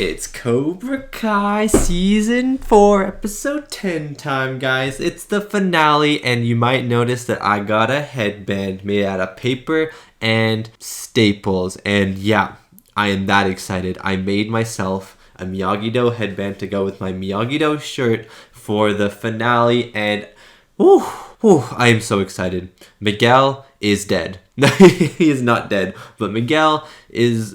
It's Cobra Kai Season 4, Episode 10 time, guys. It's the finale, and you might notice that I got a headband made out of paper and staples. And yeah, I am that excited. I made myself a Miyagi-Do headband to go with my Miyagi-Do shirt for the finale, and I am so excited. Miguel is dead. He is not dead, but Miguel is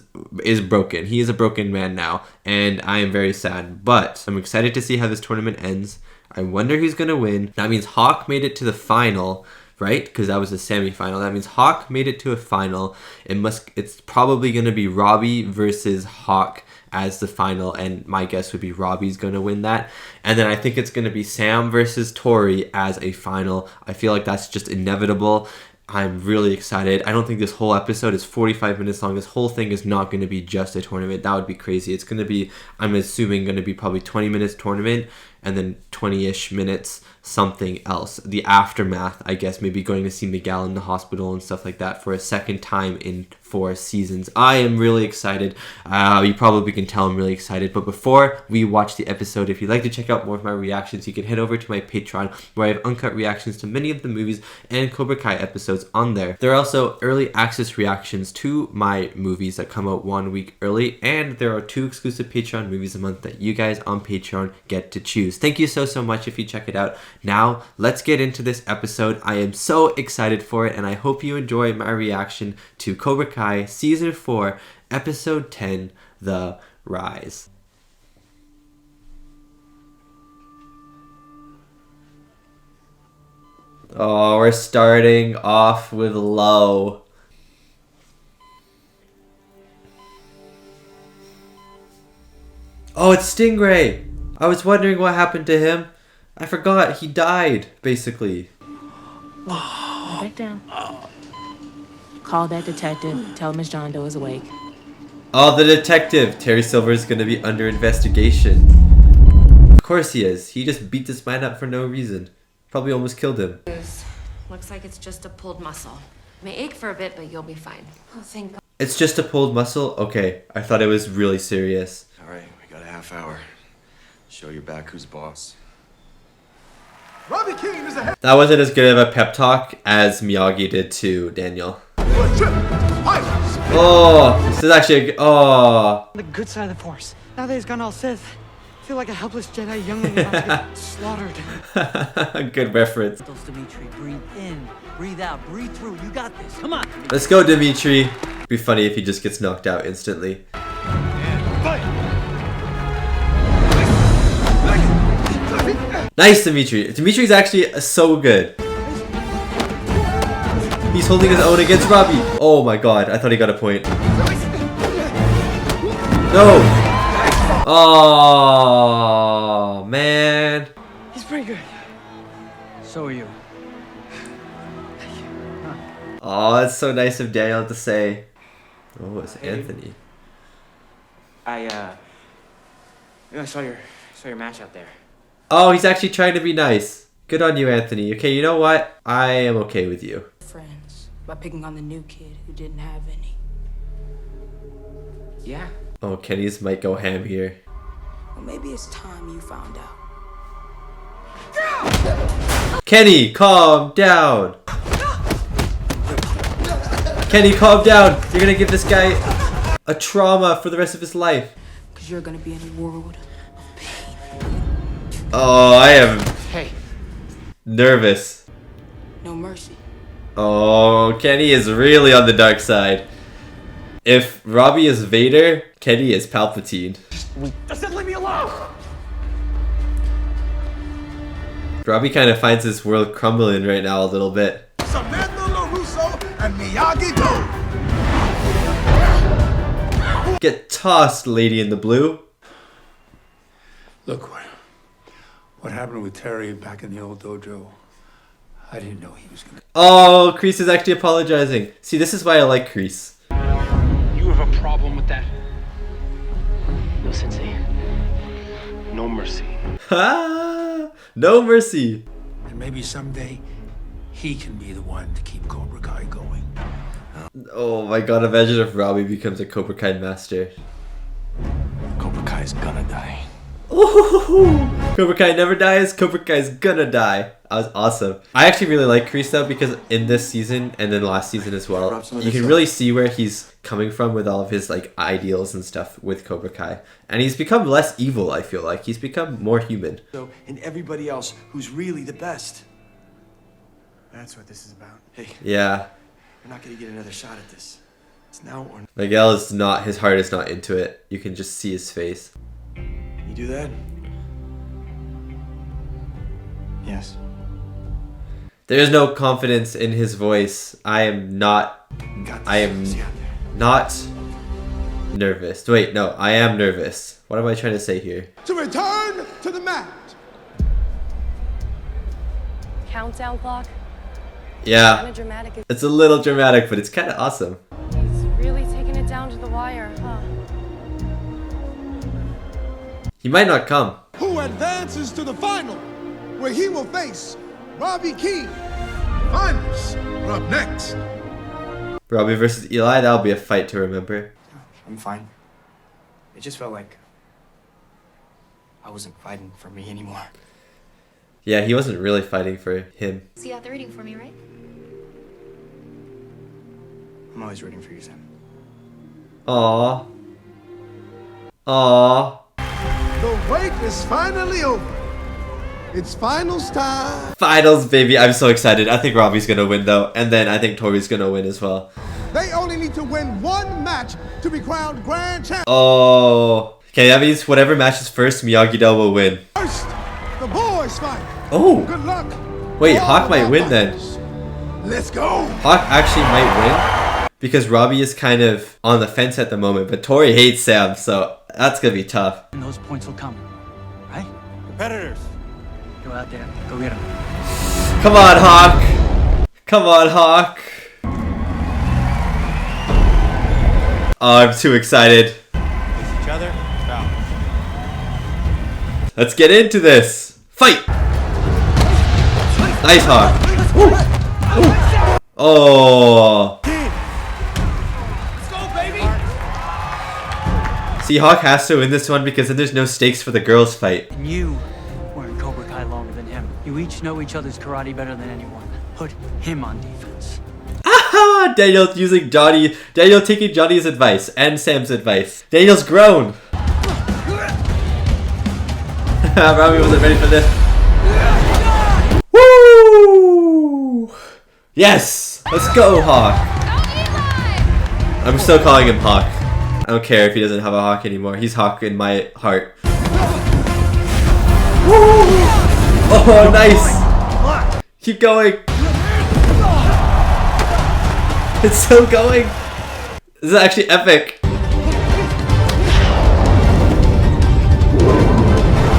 broken. He is a broken man now, and I am very sad. But I'm excited to see how this tournament ends. I wonder who's gonna win. That means Hawk made it to the final, right? Because that was the semi-final. That means Hawk made it to a final. It's probably gonna be Robbie versus Hawk as the final, and my guess would be Robbie's gonna win that. And then I think it's gonna be Sam versus Tori as a final. I feel like that's just inevitable. I'm really excited. I don't think this whole episode is 45 minutes long. This whole thing is not going to be just a tournament. That would be crazy. It's going to be, I'm assuming, going to be probably 20 minutes tournament and then 20-ish minutes something else. The aftermath, I guess, maybe going to see Miguel in the hospital and stuff like that for a second time in 4 seasons. I am really excited. You probably can tell I'm really excited. But before we watch the episode, if you'd like to check out more of my reactions, you can head over to my Patreon, where I have uncut reactions to many of the movies and Cobra Kai episodes on there. There are also early access reactions to my movies that come out 1 week early, and there are 2 exclusive Patreon movies a month that you guys on Patreon get to choose. Thank you so much if you check it out. Now, let's get into this episode. I am so excited for it, and I hope you enjoy my reaction to Cobra Kai Season 4, Episode 10, The Rise. Oh, we're starting off with low. Oh, it's Stingray! I was wondering what happened to him. I forgot he died, basically. Back down. Call that detective. Tell him Miss John Doe is awake. Oh, the detective! Terry Silver is going to be under investigation. Of course he is. He just beat this man up for no reason. Probably almost killed him. Looks like it's just a pulled muscle. May ache for a bit, but you'll be fine. Oh, thank God. It's just a pulled muscle? Okay, I thought it was really serious. Alright, we got a half hour. Show your back who's boss. Robbie Keane is ahead. That wasn't as good of a pep talk as Miyagi did to Daniel. Oh, this is actually the good side of the Force. Now that he's gone all Sith, I feel like a helpless Jedi youngling about to get slaughtered. Good reference. Dimitri, breathe in, breathe out, breathe through. You got this. Come on. Let's go, Dimitri. Be funny if he just gets knocked out instantly. Nice, Dimitri. Dimitri's actually so good. He's holding his own against Robbie. Oh my god, I thought he got a point. No! Oh man. He's pretty good. So are you. Oh, it's so nice of Daniel to say. Oh, it's Anthony. I saw your match out there. Oh, he's actually trying to be nice. Good on you, Anthony. Okay, you know what? I am okay with you. Friends, by picking on the new kid who didn't have any. Yeah. Oh, Kenny's might go ham here. Well, maybe it's time you found out. Kenny, calm down. Kenny, calm down. You're gonna give this guy a trauma for the rest of his life. Because you're going to be in a world of pain. Oh, I am nervous. No mercy. Oh, Kenny is really on the dark side. If Robbie is Vader, Kenny is Palpatine. Just leave me alone. Robbie kind of finds this world crumbling right now a little bit. Samantha LaRusso and Miyagi-Do. Get tossed, lady in the blue. Look, what happened with Terry back in the old dojo? I didn't know he was gonna. Oh, Kreese is actually apologizing. See, this is why I like Kreese. You have a problem with that? No, Sensei. No mercy. Ha! No mercy. And maybe someday he can be the one to keep Cobra Kai going. Oh my god, imagine if Robbie becomes a Cobra Kai master. Cobra Kai Kai's gonna die. Ooh, Cobra Kai never dies. Cobra Kai's gonna die. That was awesome. I actually really like Kreese though, because in this season and then last season as well, you can really see where he's coming from with all of his like ideals and stuff with Cobra Kai, and he's become less evil. I feel like he's become more human. So, and everybody else who's really the best. That's what this is about. Hey, Yeah, we're not gonna get another shot at this. It's now or Miguel is not. His heart is not into it. You can just see his face. you do that? Yes. There's no confidence in his voice. I am not not nervous. Wait, no, I am nervous. What am I trying to say here? To return to the mat. Countdown clock. Yeah, Kind of dramatic. it's a little dramatic, but it's kind of awesome. He's really taking it down to the wire, huh? He might not come. Who advances to the final, where he will face Robbie King. Finals are up next. Robbie versus Eli, that'll be a fight to remember. I'm fine. It just felt like I wasn't fighting for me anymore. Yeah, he wasn't really fighting for him. So you got the reading for me, right? I'm always rooting for you, Sam. Aww. Aww. The wait is finally over. It's finals time. Finals, baby. I'm so excited. I think Robbie's gonna win though, and then I think Tori's gonna win as well. They only need to win one match to be crowned grand champion. Oh. Okay, that means whatever matches first, Miyagi-Do will win. First, the boys fight. Oh. Good luck. Wait, to all Hawk of might our win then. fighters. Let's go. Hawk actually might win because Robbie is kind of on the fence at the moment, but Tori hates Sam, so that's gonna be tough. And those points will come, right? Competitors. Go out there, go get them. Come on, Hawk. Come on, Hawk. Oh, I'm too excited. Face each other. Bow. Let's get into this. Fight. Nice, Hawk. Ooh. Ooh. Oh. Let's go, baby! See, Hawk has to win this one because then there's no stakes for the girls' fight. And you were in Cobra Kai longer than him. You each know each other's karate better than anyone. Put him on defense. Aha! Daniel using Johnny. Daniel taking Johnny's advice and Sam's advice. Daniel's grown. Robbie wasn't ready for this. Woo! Yes! Let's go, Hawk. I'm still calling him Hawk. I don't care if he doesn't have a Hawk anymore. He's Hawk in my heart. Woo! Oh, nice! Keep going. It's still going. This is actually epic.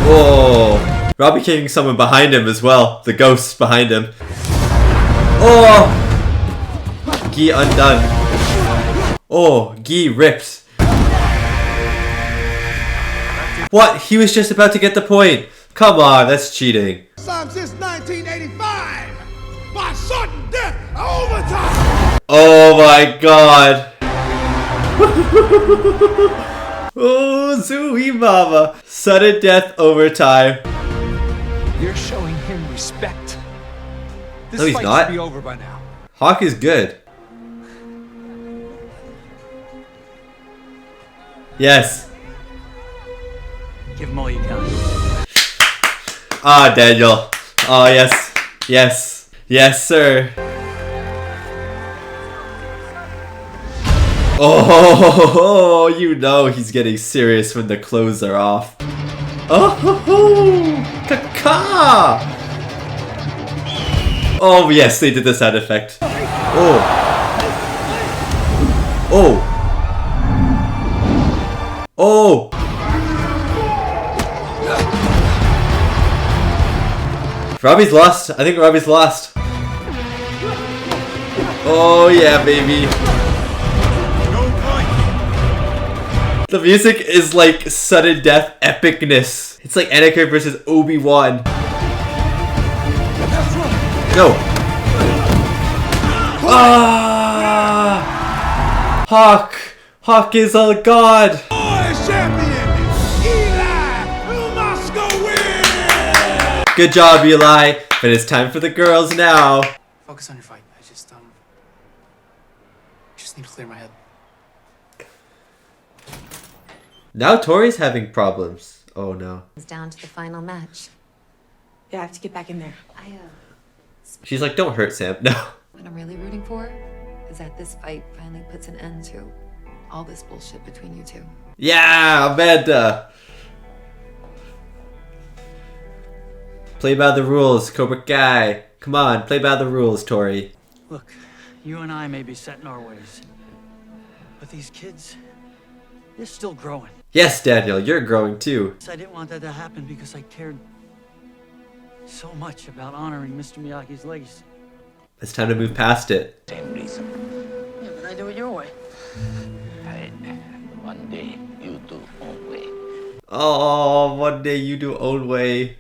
Whoa. Robbie kicking someone behind him as well. The ghost behind him. Oh! Gi undone. Oh, Gi ripped. What? He was just about to get the point. Come on, that's cheating. Time since 1985. By sudden death, overtime. Oh my god. Oh, Zooey Mama. Sudden death overtime. You're showing him respect. This No, he's fight not. should be over by now. Hawk is good. Yes. Give him all you got. Ah, Daniel. Oh, yes. Yes. Yes, sir. Oh, you know he's getting serious when the clothes are off. Oh, caca. Oh, yes, they did the sound effect. Oh. Oh. Oh. Robbie's lost. I think Robbie's lost. Oh, yeah, baby. The music is like sudden death epicness. It's like Anakin versus Obi-Wan. Go. Ah! Hawk. Hawk is a god. Boys champion, Good job, Eli. But it's time for the girls now. Focus on your fight. I just need to clear my head. Now Tori's having problems. Oh no. It's down to the final match. Yeah, I have to get back in there. She's like, don't hurt Sam. No. What I'm really rooting for is that this fight finally puts an end to all this bullshit between you two. Yeah, Amanda. Play by the rules, Cobra Kai. Come on, play by the rules, Tori. Look, you and I may be set in our ways, but these kids, they're still growing. Yes, Daniel, you're growing too. I didn't want that to happen because I cared so much about honoring Mr. Miyagi's legacy. It's time to move past it. Same reason. Yeah, but I do it your way. One day you do own way. Oh, one day you do own way.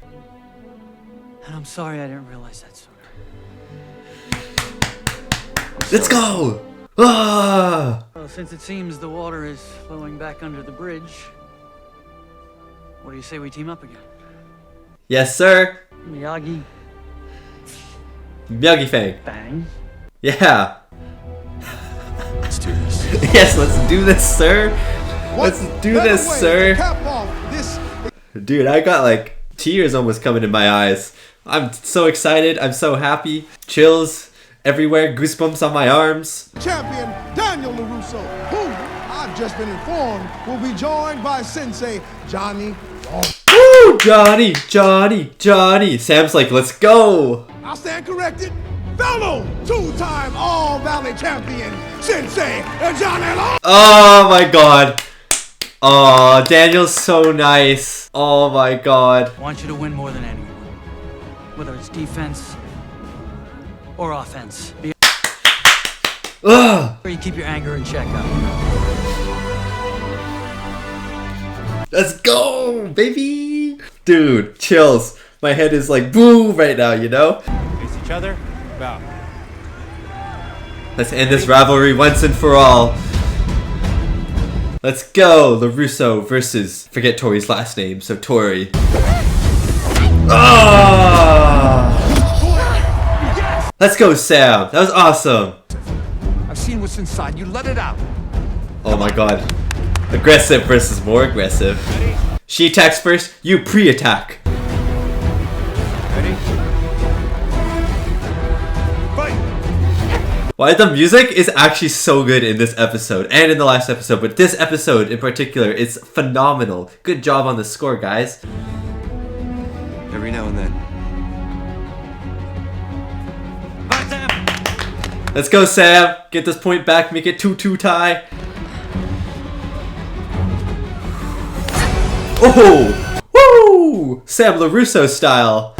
And I'm sorry I didn't realize that sooner. Let's go! Ah! Well, since it seems the water is flowing back under the bridge, what do you say we team up again? Yes, sir. Miyagi. Miyagi Fang. Bang. Yeah. Let's do this. Yes, let's do this, sir. Let's do this, sir. Dude, I got like tears almost coming in my eyes. I'm so excited. I'm so happy. Chills everywhere. Goosebumps on my arms. Champion Daniel LaRusso, who I've just been informed will be joined by Sensei Johnny. Woo! Johnny, Johnny, Johnny. Sam's like, let's go. I'll stand corrected. Fellow two-time All-Valley champion Sensei Johnny Law. Oh my god. Oh, Daniel's so nice. Oh my god. I want you to win more than anyone. Whether it's defense or offense. Ugh. Or you keep your anger in check up. Let's go, baby. Dude, chills. My head is like boom right now, you know? Face each other. Bow. Let's end this rivalry once and for all. Let's go, LaRusso versus, forget Tori's last name, so Tori. Ah! Let's go, Sam. That was awesome. I've seen what's inside. You let it out. Oh my god. Aggressive versus more aggressive. She attacks first, you pre-attack. Why the music is actually so good in this episode and in the last episode, but this episode in particular is phenomenal. Good job on the score, guys. Every now and then. Let's go, Sam. Get this point back, make it 2-2 tie. Oh! Woo! Sam LaRusso style.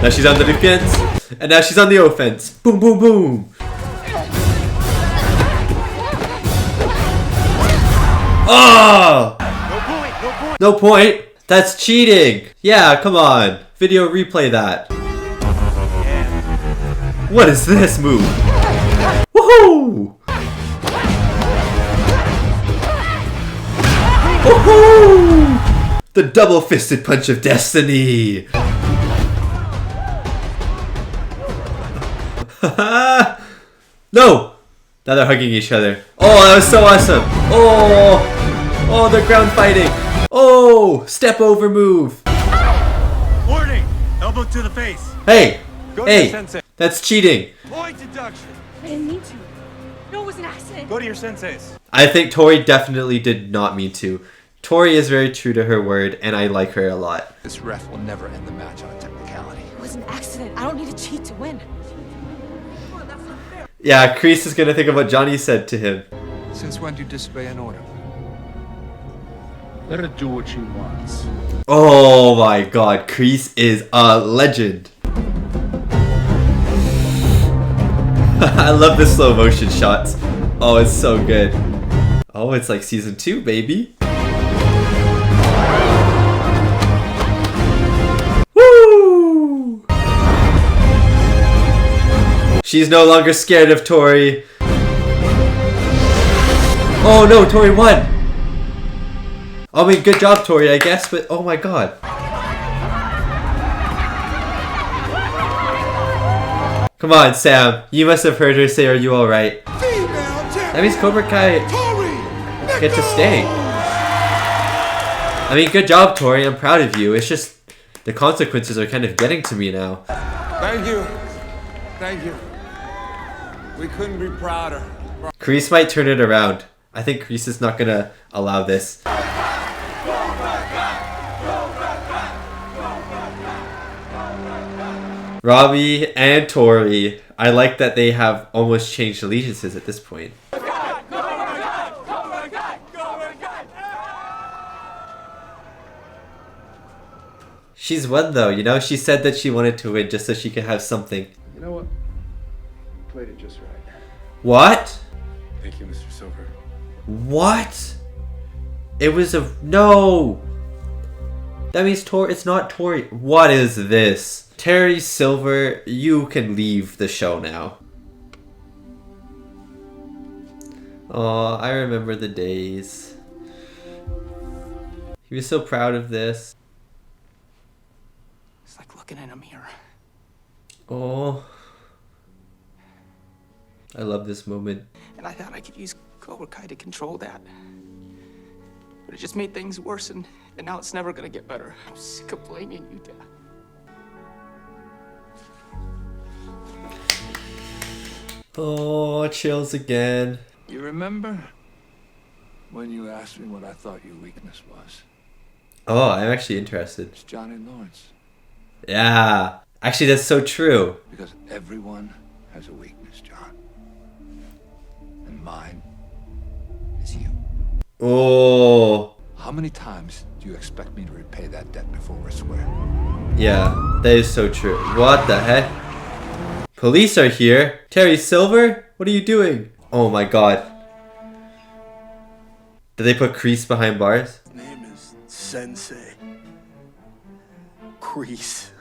Now she's on the defense, and now she's on the offense. Boom, boom, boom. Oh! No point, no point. No point. That's cheating. Yeah, come on. Video replay that. Yeah. What is this move? Woohoo! Woohoo! The double-fisted punch of destiny. No! Now they're hugging each other. Oh, that was so awesome. Oh! Oh, they're ground fighting. Oh! Step over move. Warning! Elbow to the face. Hey! Go to Hey! your sensei. That's cheating. Point deduction. I didn't mean to. No, it was an accident. Go to your senseis. I think Tori definitely did not mean to. Tori is very true to her word, and I like her a lot. This ref will never end the match on a technicality. It was an accident. I don't need to cheat to win. Yeah, Kreese is gonna think of what Johnny said to him. Since when do you disobey an order? Let her do what she wants. Oh my god, Kreese is a legend. I love the slow motion shots. Oh, it's so good. Oh, it's like season 2, baby. Woo! She's no longer scared of Tori. Oh no, Tori won. I mean, good job, Tori, I guess, but oh my god. Come on, Sam. You must have heard her say, "Are you alright?" That means Cobra Kai get to stay. I mean, good job, Tori. I'm proud of you. It's just the consequences are kind of getting to me now. Thank you. Thank you. We couldn't be prouder. Kreese might turn it around. I think Kreese is not gonna allow this. Robbie and Tori. I like that they have almost changed allegiances at this point. She's won though, you know? She said that she wanted to win just so she could have something. You know what? You played it just right. What? Thank you, Mr. Silver. What? It was a... No! That means Tori... It's not Tori. What is this? Terry Silver, you can leave the show now. Oh, I remember the days. He was so proud of this. It's like looking in a mirror. Oh. I love this moment. And I thought I could use Cobra Kai to control that. But it just made things worse, and now it's never gonna get better. I'm sick of blaming you, Dad. Oh, chills again. You remember when you asked me what I thought your weakness was? Oh, I'm actually interested. It's Johnny Lawrence. Yeah. Actually, that's so true. Because everyone has a weakness, John. And mine is you. Oh. How many times do you expect me to repay that debt before we're square? Yeah, that is so true. What the heck? Police are here. Terry Silver? What are you doing? Oh my god. Did they put Kreese behind bars? His name is Sensei. Kreese.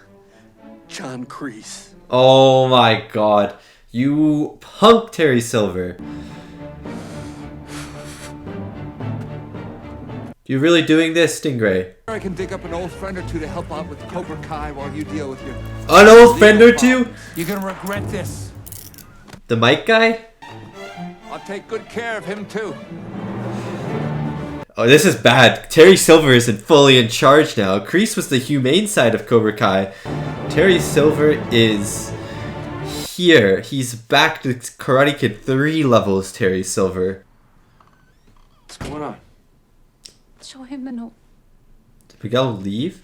John Kreese. Oh my god. You punk Terry Silver. You really doing this, Stingray? I can dig up an old friend or two to help out with Cobra Kai while you deal with your... An old friend or two? You're gonna regret this. The Mike guy? I'll take good care of him too. Oh, this is bad. Terry Silver isn't fully in charge now. Kreese was the humane side of Cobra Kai. Terry Silver is here. He's back to Karate Kid 3 levels, Terry Silver. What's going on? Show him the note. Did Miguel leave?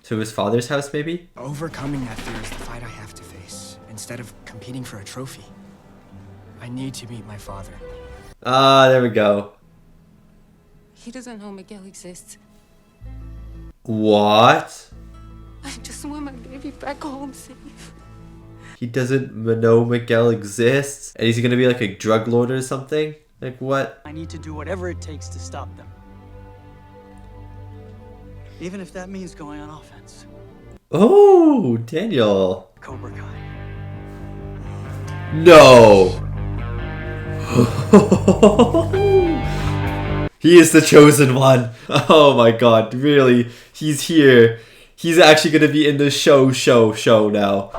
To his father's house, maybe? Overcoming that fear is the fight I have to face, instead of competing for a trophy. I need to meet my father. Ah, there we go. He doesn't know Miguel exists. What? I just want my baby back home safe. He doesn't know Miguel exists? And he's gonna be like a drug lord or something? Like what? I need to do whatever it takes to stop them. Even if that means going on offense. Oh, Daniel. Cobra Kai. No. He is the chosen one. Oh my god, really? He's here. He's actually gonna be in the show now.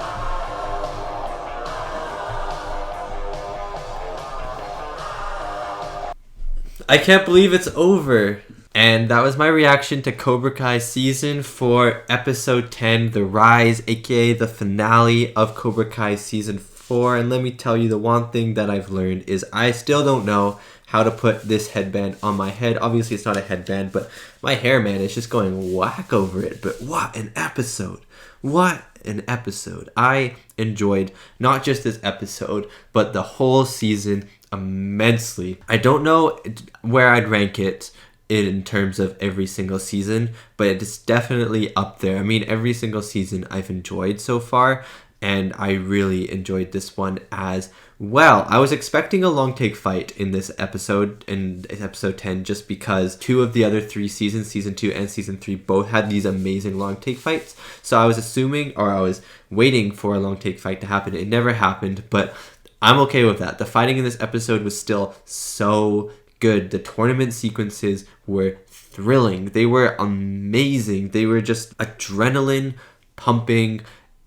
I can't believe it's over. And that was my reaction to Cobra Kai Season 4, Episode 10, The Rise, aka the finale of Cobra Kai Season 4. And let me tell you, the one thing that I've learned is I still don't know how to put this headband on my head. Obviously, it's not a headband, but my hair, man, is just going whack over it. But what an episode. What an episode. I enjoyed not just this episode, but the whole season immensely. I don't know where I'd rank it in terms of every single season, but it's definitely up there. I mean, every single season I've enjoyed so far, and I really enjoyed this one as well. I was expecting a long take fight in this episode, in episode 10, just because two of the other three seasons, season 2 and season 3, both had these amazing long take fights. So I was assuming, or I was waiting for a long take fight to happen. It never happened, but I'm okay with that. The fighting in this episode was still so good. The tournament sequences were thrilling. They were amazing. They were just adrenaline pumping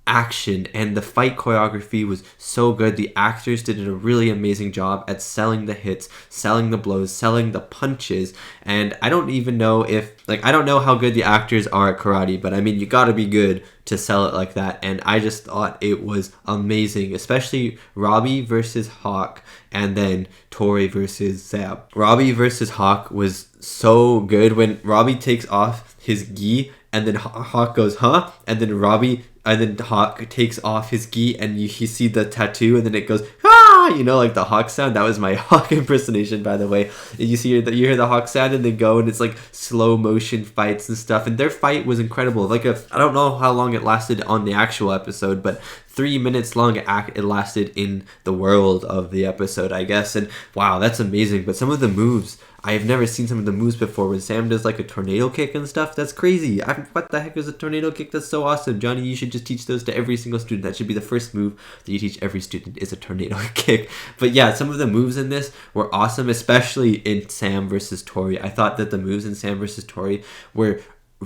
action, and the fight choreography was so good. The actors did a really amazing job at selling the hits, selling the blows, selling the punches. And I don't even know if, like, I don't know how good the actors are at karate, but I mean, you gotta be good to sell it like that. And I just thought it was amazing, especially Robbie versus Hawk, and then Tori versus Sam. Robbie versus Hawk was so good. When Robbie takes off his gi and then Hawk goes, huh? And then Hawk takes off his gi, and you see the tattoo, and then it goes, ah, you know, like the Hawk sound. That was my Hawk impersonation, by the way. And you hear the Hawk sound, and they go, and it's like slow motion fights and stuff. And their fight was incredible. Like, I don't know how long it lasted on the actual episode, but 3 minutes long it lasted in the world of the episode, I guess. And wow, that's amazing. But some of the moves, I have never seen some of the moves before. When Sam does like a tornado kick and stuff, that's crazy. What the heck is a tornado kick? That's so awesome. Johnny, you should just teach those to every single student. That should be the first move that you teach every student, is a tornado kick. But yeah, some of the moves in this were awesome, especially in Sam versus Tori. I thought that the moves in Sam versus Tori were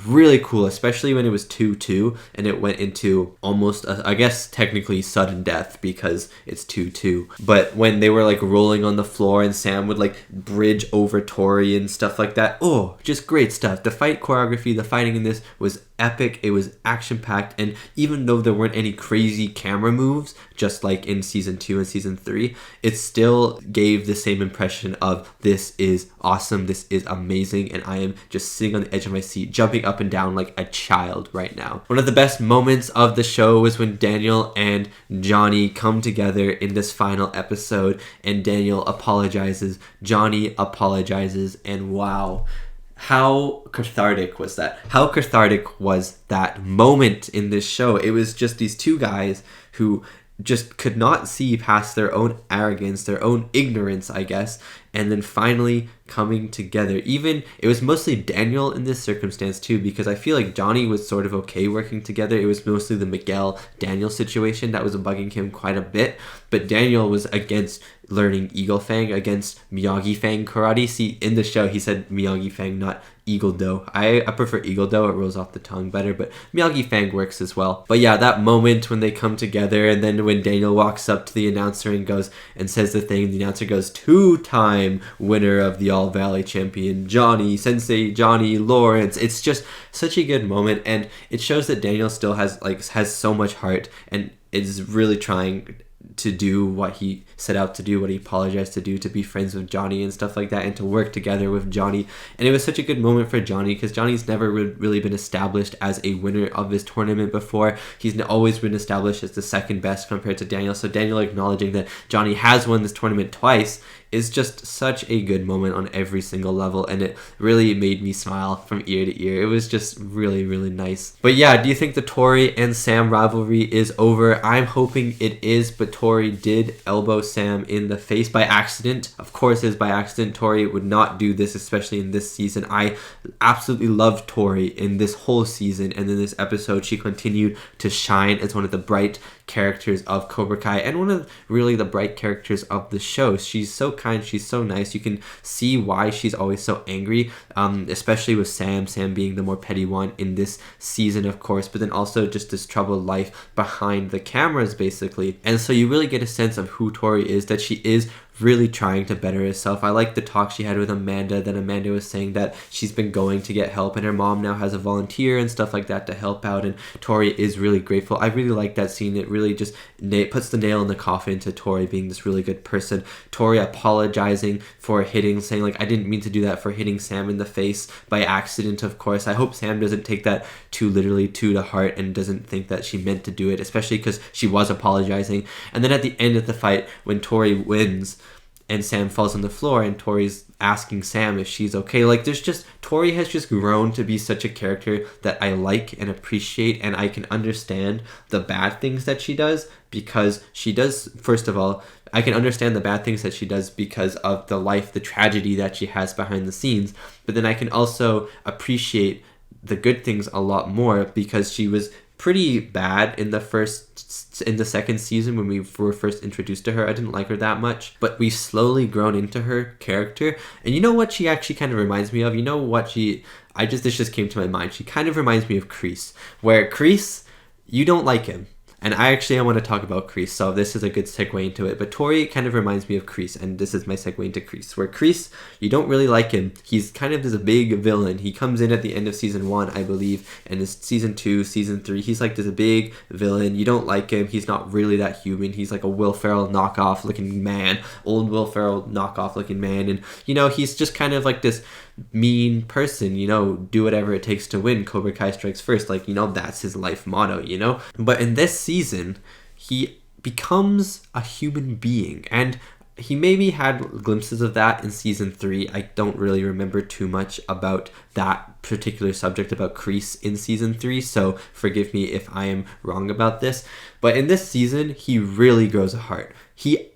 really cool, especially when it was 2-2 and it went into almost I guess technically sudden death because it's 2-2. But when they were like rolling on the floor and Sam would like bridge over Tori and stuff like that, oh, just great stuff. The fight choreography, the fighting in this was epic. It was action packed, and even though there weren't any crazy camera moves just like in season 2 and season 3, it still gave the same impression of this is awesome, this is amazing, and I am just sitting on the edge of my seat jumping up and down like a child right now. One of the best moments of the show was when Daniel and Johnny come together in this final episode, and Daniel apologizes, Johnny apologizes, and wow, how cathartic was that? How cathartic was that moment in this show? It was just these two guys who just could not see past their own arrogance, their own ignorance, I guess, and then finally coming together. Even, it was mostly Daniel in this circumstance too, because I feel like Johnny was sort of okay working together. It was mostly the Miguel-Daniel situation that was bugging him quite a bit, but Daniel was against learning Eagle Fang, against Miyagi Fang karate. See, in the show he said Miyagi Fang, not Eagle Do. I prefer Eagle Do, it rolls off the tongue better, but Miyagi Fang works as well. But yeah, that moment when they come together, and then when Daniel walks up to the announcer and goes and says the thing, the announcer goes, two-time winner of the All Valley champion, Johnny, Sensei Johnny Lawrence. It's just such a good moment, and it shows that Daniel still has so much heart and is really trying to do what he set out to do, what he apologized to do, to be friends with Johnny and stuff like that, and to work together with Johnny. And it was such a good moment for Johnny, because Johnny's never really been established as a winner of this tournament before. He's always been established as the second best compared to Daniel. So Daniel acknowledging that Johnny has won this tournament twice is just such a good moment on every single level, and it really made me smile from ear to ear. It was just really, really nice. But yeah, do you think the Tori and Sam rivalry is over? I'm hoping it is, but Tori did elbow Sam in the face by accident. Of course it is by accident. Tori would not do this, especially in this season. I absolutely loved Tori in this whole season, and in this episode she continued to shine as one of the bright characters of Cobra Kai, and one of really the bright characters of the show. She's so kind, she's so nice. You can see why she's always so angry, especially with Sam being the more petty one in this season, of course, but then also just this troubled life behind the cameras, basically. And so you really get a sense of who Tori is, that she is really trying to better herself. I like the talk she had with Amanda, that Amanda was saying that she's been going to get help, and her mom now has a volunteer and stuff like that to help out, and Tori is really grateful. I really like that scene. It really just puts the nail in the coffin to Tori being this really good person. Tori apologizing for hitting, saying like, I didn't mean to do that, for hitting Sam in the face by accident, of course. I hope Sam doesn't take that too literally, too to heart, and doesn't think that she meant to do it, especially because she was apologizing. And then at the end of the fight, when Tori wins and Sam falls on the floor and Tori's asking Sam if she's okay, like, there's just, Tori has just grown to be such a character that I like and appreciate, and I can understand the bad things that she does, because she does, first of all, I can understand the bad things that she does because of the life, the tragedy that she has behind the scenes, but then I can also appreciate the good things a lot more because she was pretty bad in the second season when we were first introduced to her. I didn't like her that much, but we've slowly grown into her character. And you know what she actually kind of reminds me of? You know what this just came to my mind. She kind of reminds me of Kreese, where Kreese, you don't like him. And I want to talk about Kreese, so this is a good segue into it. But Tori kind of reminds me of Kreese, and this is my segue into Kreese, where Kreese, you don't really like him. He's kind of this big villain. He comes in at the end of season 1, I believe, and it's season 2, season 3. He's like this big villain. You don't like him. He's not really that human. He's like a Will Ferrell knockoff looking man, old Will Ferrell knockoff looking man. And, you know, he's just kind of like this mean person, you know, do whatever it takes to win. Cobra Kai strikes first. Like, you know, that's his life motto, you know? But in this season, he becomes a human being, and he maybe had glimpses of that in season 3. I don't really remember too much about that particular subject about Kreese in season 3, so forgive me if I am wrong about this. But in this season, he really grows a heart. He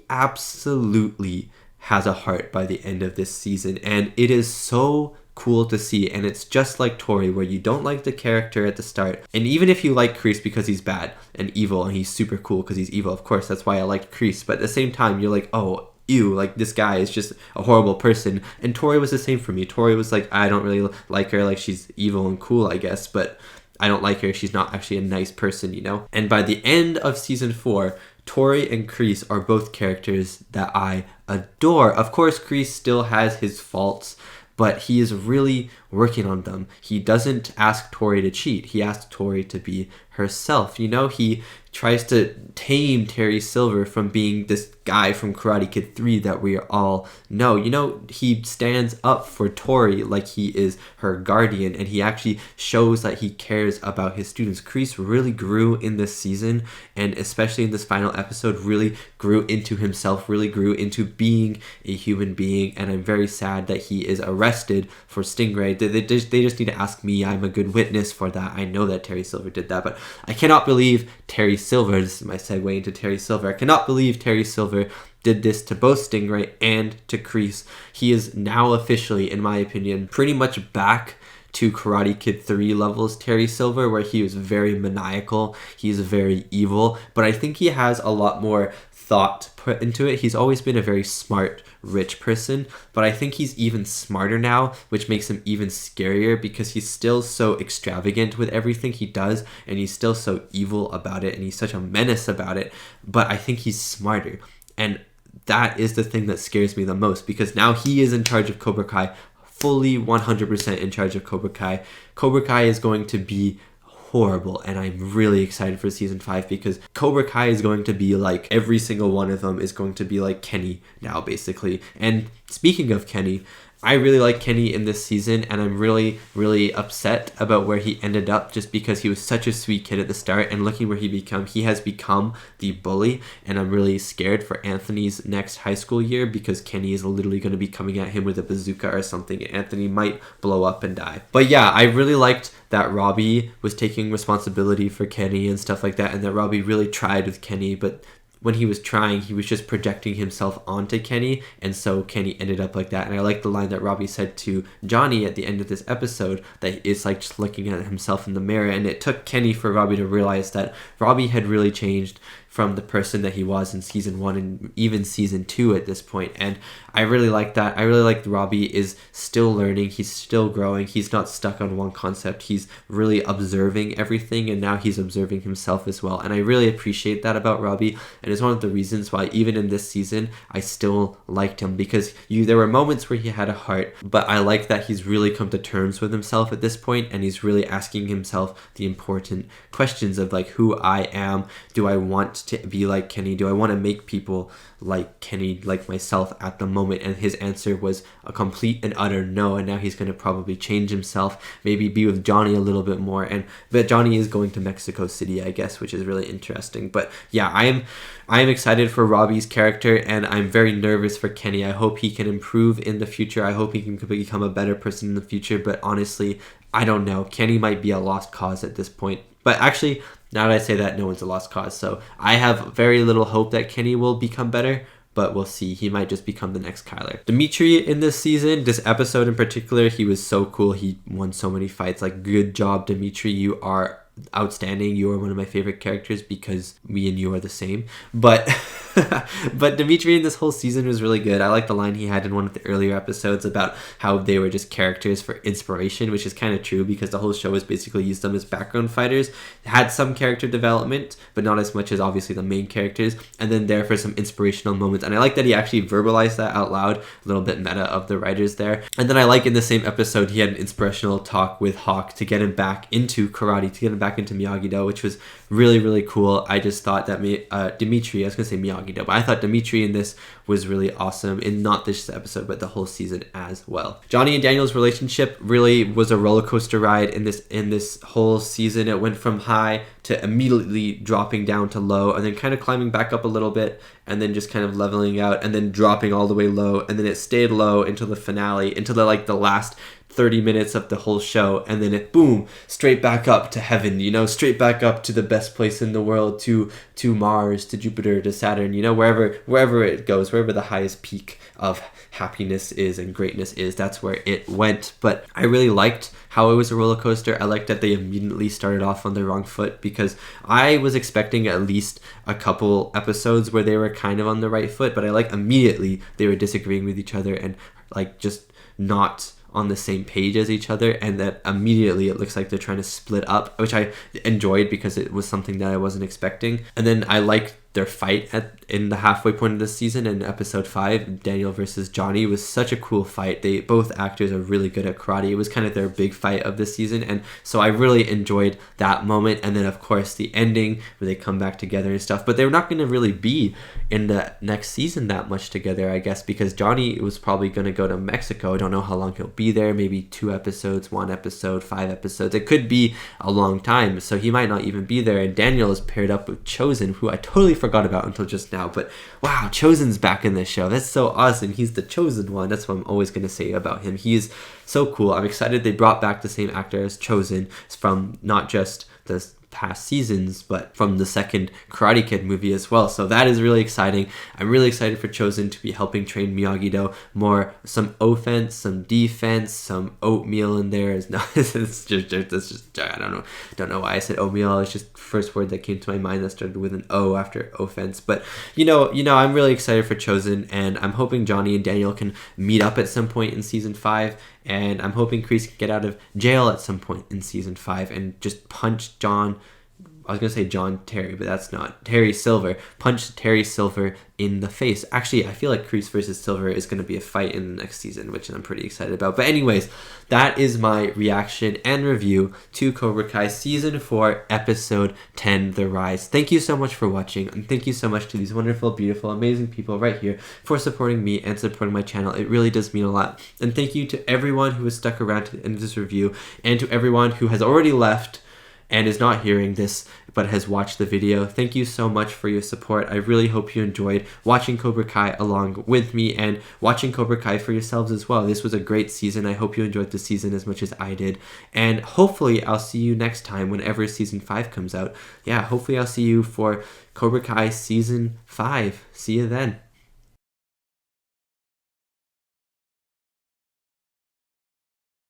absolutely has a heart by the end of this season, and it is so cool to see. And it's just like Tori, where you don't like the character at the start, and even if you like Kreese because he's bad and evil, and he's super cool because he's evil, of course, that's why I liked Kreese, but at the same time you're like, oh, ew, like this guy is just a horrible person. And Tori was the same for me. Tori was like, I don't really like her, like she's evil and cool, I guess, but I don't like her, she's not actually a nice person, you know? And by the end of season 4, Tori and Kreese are both characters that I adore. Of course, Kreese still has his faults, but he is really working on them. He doesn't ask Tori to cheat. He asks Tori to be herself. You know, he tries to tame Terry Silver from being this guy from Karate Kid 3 that we all know. You know, he stands up for Tori like he is her guardian, and he actually shows that he cares about his students. Kreese really grew in this season, and especially in this final episode, really grew into himself, really grew into being a human being, and I'm very sad that he is arrested for Stingray. They just need to ask me. I'm a good witness for that. I know that Terry Silver did that, but I cannot believe Terry Silver, this is my segue into Terry Silver, I cannot believe Terry Silver did this to both Stingray and to Kreese. He is now officially, in my opinion, pretty much back to Karate Kid 3 levels Terry Silver, where he was very maniacal, he's very evil, but I think he has a lot more thought put into it. He's always been a very smart, rich person, but I think he's even smarter now, which makes him even scarier because he's still so extravagant with everything he does, and he's still so evil about it, and he's such a menace about it, but I think he's smarter, and that is the thing that scares me the most, because now he is in charge of Cobra Kai, fully 100% in charge of Cobra Kai. Cobra Kai is going to be horrible, and I'm really excited for season 5 because Cobra Kai is going to be like, every single one of them is going to be like Kenny now, basically. And speaking of Kenny, I really like Kenny in this season, and I'm really, really upset about where he ended up, just because he was such a sweet kid at the start, and looking where he has become the bully, and I'm really scared for Anthony's next high school year, because Kenny is literally going to be coming at him with a bazooka or something, and Anthony might blow up and die. But yeah, I really liked that Robbie was taking responsibility for Kenny and stuff like that, and that Robbie really tried with Kenny, but when he was trying, he was just projecting himself onto Kenny, and so Kenny ended up like that. And I like the line that Robbie said to Johnny at the end of this episode, that it's like just looking at himself in the mirror, and it took Kenny for Robbie to realize that Robbie had really changed from the person that he was in season 1 and even season 2 at this point. And I really like that. I really like Robbie is still learning, he's still growing, he's not stuck on one concept, he's really observing everything, and now he's observing himself as well. And I really appreciate that about Robbie, and it's one of the reasons why even in this season I still liked him, because there were moments where he had a heart, but I like that he's really come to terms with himself at this point, and he's really asking himself the important questions of like, who I am, do I want to be like Kenny, do I want to make people like Kenny, like myself at the moment? And his answer was a complete and utter no, and now he's going to probably change himself, maybe be with Johnny a little bit more, but Johnny is going to Mexico City, I guess, which is really interesting. But yeah, I am excited for Robbie's character, and I'm very nervous for Kenny. I hope he can improve in the future, I hope he can become a better person in the future, but honestly, I don't know. Kenny might be a lost cause at this point. But actually, now that I say that, no one's a lost cause. So I have very little hope that Kenny will become better, but we'll see. He might just become the next Kyler. Dimitri in this season, this episode in particular, he was so cool. He won so many fights. Like, good job, Dimitri. You are outstanding. You are one of my favorite characters because me and you are the same. But but Dimitri in this whole season was really good. I like the line he had in one of the earlier episodes about how they were just characters for inspiration, which is kind of true because the whole show was basically used them as background fighters. Had some character development, but not as much as obviously the main characters, and then there for some inspirational moments. And I like that he actually verbalized that out loud, a little bit meta of the writers there. And then I like in the same episode he had an inspirational talk with Hawk to get him back into karate, to get him back into Miyagi-Do, which was really, really cool. I just thought that Dimitri, I was going to say Miyagi-Do, but I thought Dimitri in this was really awesome, in not this episode, but the whole season as well. Johnny and Daniel's relationship really was a roller coaster ride in this whole season. It went from high to immediately dropping down to low, and then kind of climbing back up a little bit, and then just kind of leveling out, and then dropping all the way low, and then it stayed low until the finale, until the last 30 minutes of the whole show, and then it boom, straight back up to heaven, straight back up to the best place in the world, to Mars, to Jupiter, to Saturn, wherever it goes, wherever the highest peak of happiness is and greatness is, that's where it went. But I really liked how it was a roller coaster. I liked that they immediately started off on the wrong foot, because I was expecting at least a couple episodes where they were kind of on the right foot, but I like immediately they were disagreeing with each other and just not on the same page as each other, and that immediately it looks like they're trying to split up, which I enjoyed because it was something that I wasn't expecting. And then I liked their fight in the halfway point of the season in episode 5, Daniel versus Johnny, was such a cool fight. Both actors are really good at karate. It was kind of their big fight of the season, and so I really enjoyed that moment. And then of course the ending where they come back together and stuff, but they're not going to really be in the next season that much together, I guess, because Johnny was probably going to go to Mexico. I don't know how long he'll be there, maybe 2 episodes, 1 episode, 5 episodes. It could be a long time, so he might not even be there. And Daniel is paired up with Chosen, who I totally forgot about until just now, but wow, Chosen's back in this show. That's so awesome. He's the chosen one. That's what I'm always going to say about him. He's so cool. I'm excited they brought back the same actor as Chosen from not just the past seasons, but from the second Karate Kid movie as well. So that is really exciting. I'm really excited for Chosen to be helping train Miyagi-Do more. Some offense, some defense, some oatmeal in there. It's just I don't know why I said oatmeal. It's just the first word that came to my mind that started with an O after offense. But I'm really excited for Chosen, and I'm hoping Johnny and Daniel can meet up at some point in season 5. And I'm hoping Kreese can get out of jail at some point in season 5 and just punch John Terry, but that's not Terry Silver. Punch Terry Silver in the face. Actually, I feel like Kreese versus Silver is going to be a fight in the next season, which I'm pretty excited about. But anyways, that is my reaction and review to Cobra Kai Season 4, Episode 10, The Rise. Thank you so much for watching, and thank you so much to these wonderful, beautiful, amazing people right here for supporting me and supporting my channel. It really does mean a lot. And thank you to everyone who has stuck around to the end of this review, and to everyone who has already left and is not hearing this but has watched the video. Thank you so much for your support. I really hope you enjoyed watching Cobra Kai along with me and watching Cobra Kai for yourselves as well. This was a great season. I hope you enjoyed the season as much as I did, and hopefully I'll see you next time whenever season 5 comes out. Yeah, hopefully I'll see you for Cobra Kai season 5. See you then.